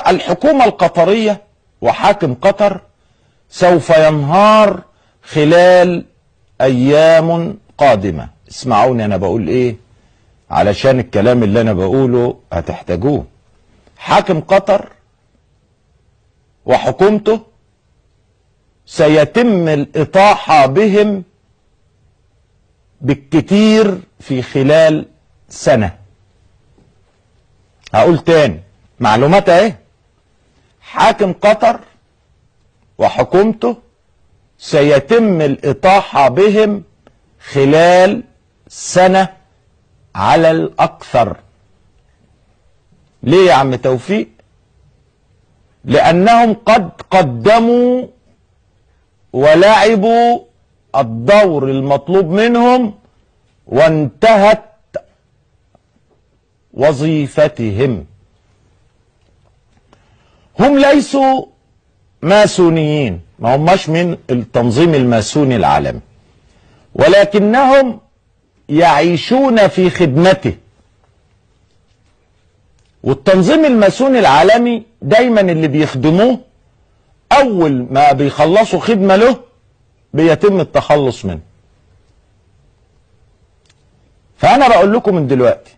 الحكومة القطرية وحاكم قطر سوف ينهار خلال أيام قادمة. اسمعوني أنا بقول إيه علشان الكلام اللي أنا بقوله هتحتاجوه. حاكم قطر وحكومته سيتم الإطاحة بهم بالكتير في خلال سنة. هقول تاني معلومات اهي. حاكم قطر وحكومته سيتم الإطاحة بهم خلال سنة على الأكثر. ليه يا عم توفيق؟ لأنهم قد قدموا ولعبوا الدور المطلوب منهم وانتهت وظيفتهم. هم ليسوا ماسونيين، ما هماش من التنظيم الماسوني العالمي، ولكنهم يعيشون في خدمته. والتنظيم الماسوني العالمي دايما اللي بيخدموه اول ما بيخلصوا خدمة له بيتم التخلص منه. فانا بقول لكم من دلوقتي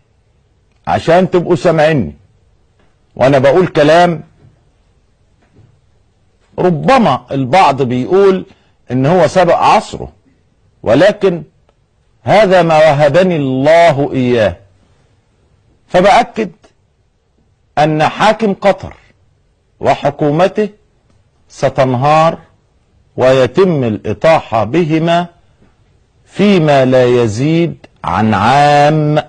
عشان تبقوا سامعيني وانا بقول كلام ربما البعض بيقول ان هو سبق عصره، ولكن هذا ما وهبني الله اياه. فبأكد ان حاكم قطر وحكومته ستنهار ويتم الإطاحة بهما فيما لا يزيد عن عام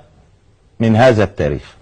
من هذا التاريخ.